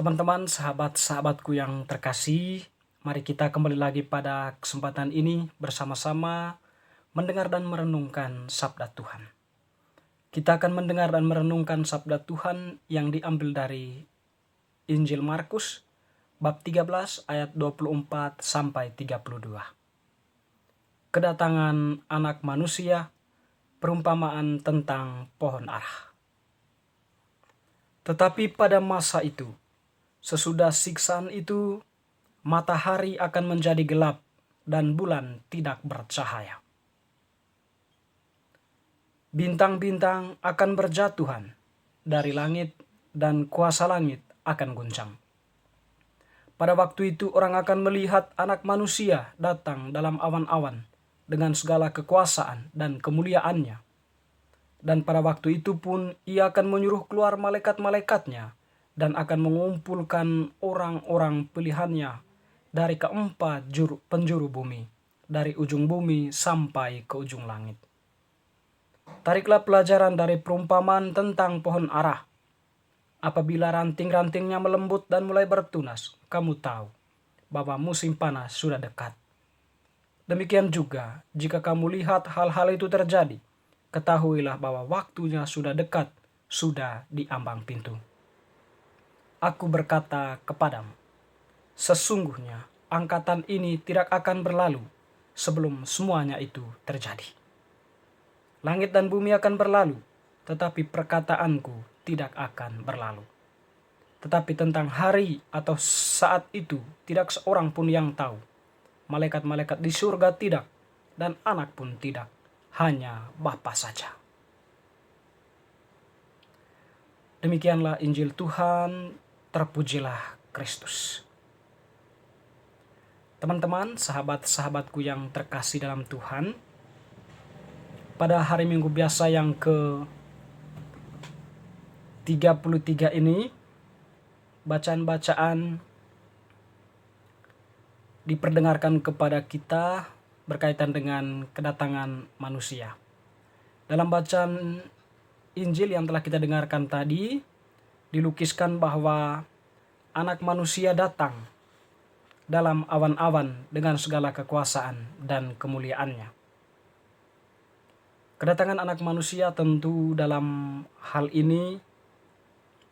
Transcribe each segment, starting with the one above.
Teman-teman, sahabat-sahabatku yang terkasih, mari kita kembali lagi pada kesempatan ini bersama-sama mendengar dan merenungkan sabda Tuhan. Kita akan mendengar dan merenungkan sabda Tuhan yang diambil dari Injil Markus bab 13 ayat 24 sampai 32. Kedatangan anak manusia, perumpamaan tentang pohon ara. Tetapi pada masa itu, sesudah siksaan itu, matahari akan menjadi gelap dan bulan tidak bercahaya. Bintang-bintang akan berjatuhan dari langit dan kuasa langit akan guncang. Pada waktu itu orang akan melihat Anak Manusia datang dalam awan-awan dengan segala kekuasaan dan kemuliaannya. Dan pada waktu itu pun ia akan menyuruh keluar malaikat-malaikatnya dan akan mengumpulkan orang-orang pilihannya dari keempat penjuru bumi, dari ujung bumi sampai ke ujung langit. Tariklah pelajaran dari perumpamaan tentang pohon ara. Apabila ranting-rantingnya melembut dan mulai bertunas, kamu tahu bahwa musim panas sudah dekat. Demikian juga, jika kamu lihat hal-hal itu terjadi, ketahuilah bahwa waktunya sudah dekat, sudah di ambang pintu. Aku berkata kepadamu, sesungguhnya angkatan ini tidak akan berlalu sebelum semuanya itu terjadi. Langit dan bumi akan berlalu, tetapi perkataanku tidak akan berlalu. Tetapi tentang hari atau saat itu tidak seorang pun yang tahu. Malaikat-malaikat di surga tidak, dan anak pun tidak, hanya Bapa saja. Demikianlah Injil Tuhan, terpujilah Kristus. Teman-teman, sahabat-sahabatku yang terkasih dalam Tuhan, pada hari Minggu biasa yang ke-33 ini, bacaan-bacaan diperdengarkan kepada kita berkaitan dengan kedatangan manusia. Dalam bacaan Injil yang telah kita dengarkan tadi, dilukiskan bahwa Anak Manusia datang dalam awan-awan dengan segala kekuasaan dan kemuliaannya. Kedatangan Anak Manusia tentu dalam hal ini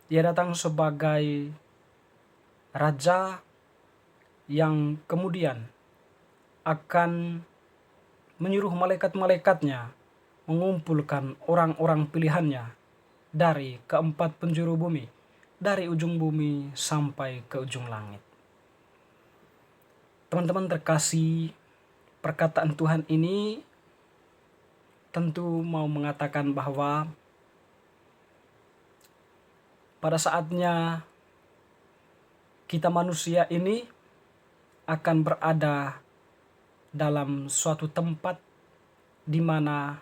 dia datang sebagai raja yang kemudian akan menyuruh malaikat-malaikatnya mengumpulkan orang-orang pilihannya dari keempat penjuru bumi, dari ujung bumi sampai ke ujung langit. Teman-teman terkasih, perkataan Tuhan ini tentu mau mengatakan bahwa pada saatnya kita manusia ini akan berada dalam suatu tempat di mana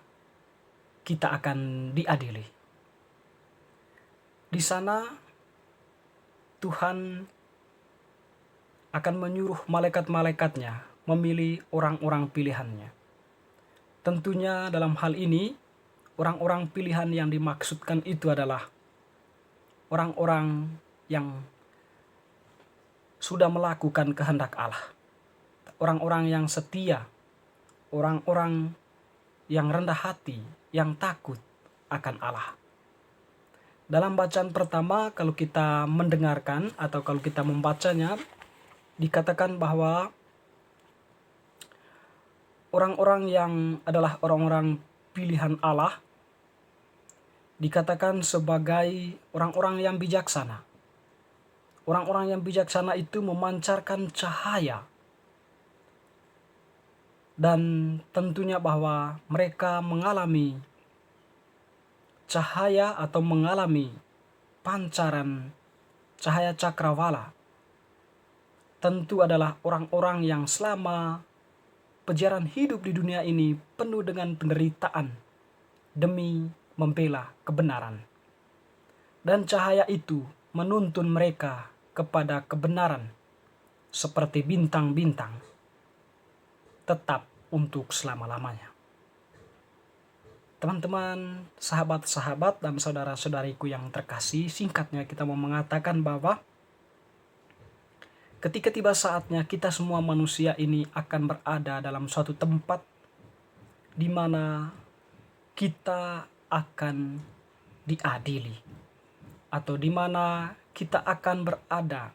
kita akan diadili. Di sana Tuhan akan menyuruh malaikat-malaikatnya memilih orang-orang pilihannya. Tentunya dalam hal ini, orang-orang pilihan yang dimaksudkan itu adalah orang-orang yang sudah melakukan kehendak Allah. Orang-orang yang setia, orang-orang yang rendah hati, yang takut akan Allah. Dalam bacaan pertama, kalau kita mendengarkan atau kalau kita membacanya, dikatakan bahwa orang-orang yang adalah orang-orang pilihan Allah dikatakan sebagai orang-orang yang bijaksana. Orang-orang yang bijaksana itu memancarkan cahaya. Dan tentunya bahwa mereka mengalami cahaya atau mengalami pancaran cahaya cakrawala. Tentu adalah orang-orang yang selama perjalanan hidup di dunia ini penuh dengan penderitaan demi membela kebenaran. Dan cahaya itu menuntun mereka kepada kebenaran seperti bintang-bintang tetap untuk selama-lamanya. Teman-teman, sahabat-sahabat dan saudara-saudariku yang terkasih, singkatnya kita mau mengatakan bahwa Ketika tiba saatnya kita semua manusia ini akan berada dalam suatu tempat di mana kita akan diadili, atau di mana kita akan berada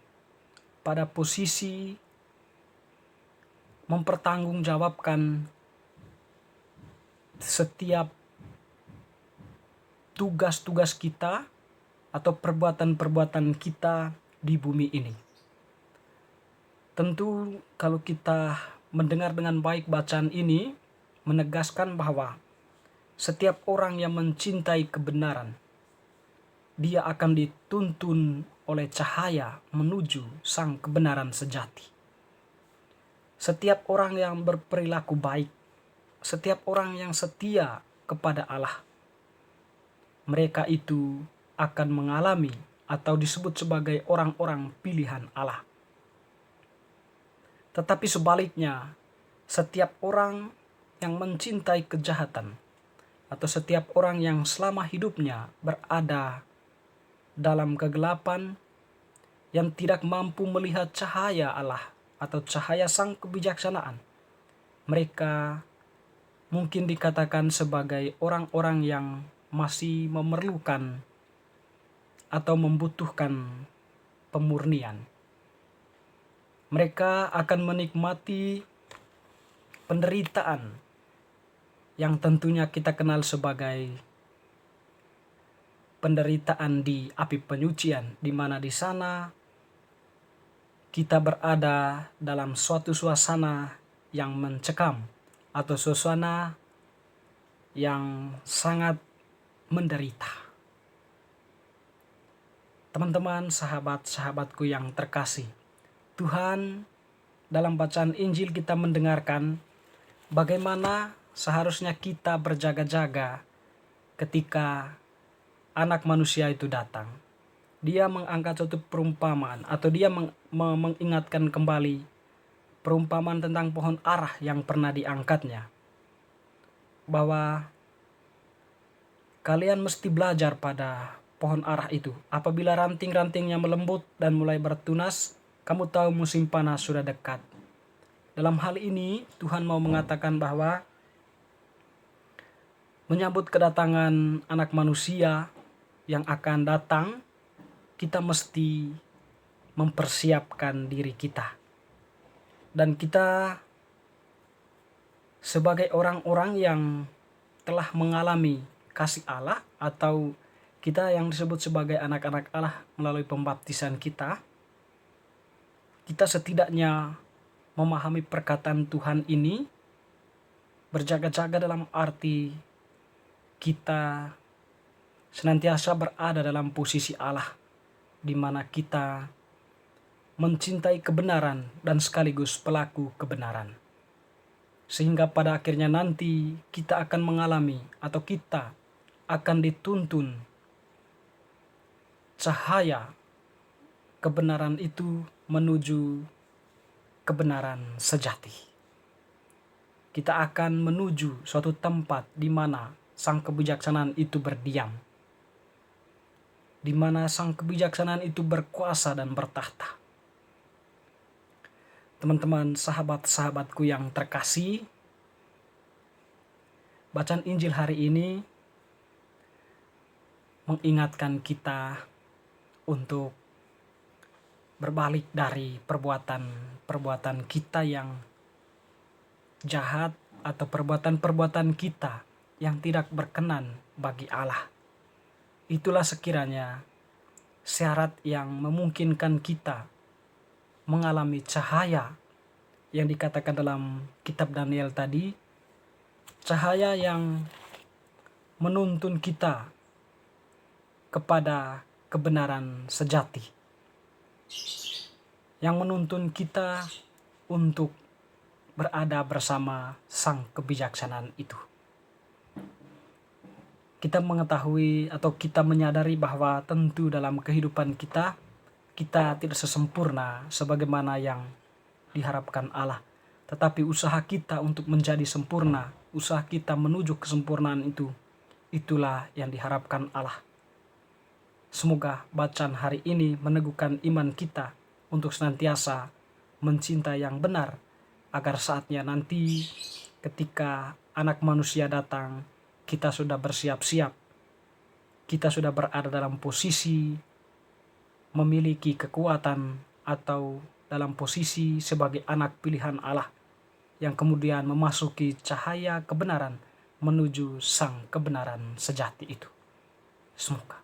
pada posisi mempertanggungjawabkan setiap tugas-tugas kita atau perbuatan-perbuatan kita di bumi ini. Tentu kalau kita mendengar dengan baik bacaan ini menegaskan bahwa setiap orang yang mencintai kebenaran, dia akan dituntun oleh cahaya menuju sang kebenaran sejati. Setiap orang yang berperilaku baik, setiap orang yang setia kepada Allah, mereka itu akan mengalami atau disebut sebagai orang-orang pilihan Allah. Tetapi sebaliknya, setiap orang yang mencintai kejahatan, atau setiap orang yang selama hidupnya berada dalam kegelapan, yang tidak mampu melihat cahaya Allah atau cahaya sang kebijaksanaan, mereka mungkin dikatakan sebagai orang-orang yang masih memerlukan atau membutuhkan pemurnian. Mereka akan menikmati penderitaan yang tentunya kita kenal sebagai penderitaan di api penyucian, di mana di sana kita berada dalam suatu suasana yang mencekam atau suasana yang sangat menderita. Teman-teman, sahabat-sahabatku yang terkasih, Tuhan dalam bacaan Injil kita mendengarkan bagaimana seharusnya kita berjaga-jaga ketika anak manusia itu datang. Dia mengangkat suatu perumpamaan, atau dia mengingatkan kembali perumpamaan tentang pohon arah yang pernah diangkatnya, bahwa kalian mesti belajar pada pohon arah itu. Apabila ranting-rantingnya melembut dan mulai bertunas, kamu tahu musim panas sudah dekat. Dalam hal ini Tuhan mau mengatakan bahwa menyambut kedatangan anak manusia yang akan datang, kita mesti mempersiapkan diri kita. Dan kita sebagai orang-orang yang telah mengalami kasih Allah, atau kita yang disebut sebagai anak-anak Allah melalui pembaptisan kita setidaknya memahami perkataan Tuhan ini, berjaga-jaga dalam arti kita senantiasa berada dalam posisi Allah, di mana kita mencintai kebenaran dan sekaligus pelaku kebenaran. Sehingga pada akhirnya nanti kita akan mengalami, atau kita akan dituntun cahaya kebenaran itu menuju kebenaran sejati. Kita akan menuju suatu tempat di mana sang kebijaksanaan itu berdiam, di mana sang kebijaksanaan itu berkuasa dan bertahta. Teman-teman, sahabat-sahabatku yang terkasih, bacaan Injil hari ini mengingatkan kita untuk berbalik dari perbuatan-perbuatan kita yang jahat, atau perbuatan-perbuatan kita yang tidak berkenan bagi Allah. Itulah sekiranya syarat yang memungkinkan kita mengalami cahaya yang dikatakan dalam kitab Daniel tadi, cahaya yang menuntun kita kepada kebenaran sejati, yang menuntun kita untuk berada bersama sang kebijaksanaan itu. Kita mengetahui atau kita menyadari bahwa tentu dalam kehidupan kita tidak sesempurna sebagaimana yang diharapkan Allah. Tetapi usaha kita untuk menjadi sempurna, usaha kita menuju kesempurnaan itu, itulah yang diharapkan Allah. Semoga bacaan hari ini meneguhkan iman kita untuk senantiasa mencinta yang benar, agar saatnya nanti ketika Anak Manusia datang, kita sudah bersiap-siap, kita sudah berada dalam posisi memiliki kekuatan atau dalam posisi sebagai anak pilihan Allah yang kemudian memasuki cahaya kebenaran menuju sang kebenaran sejati itu. Semoga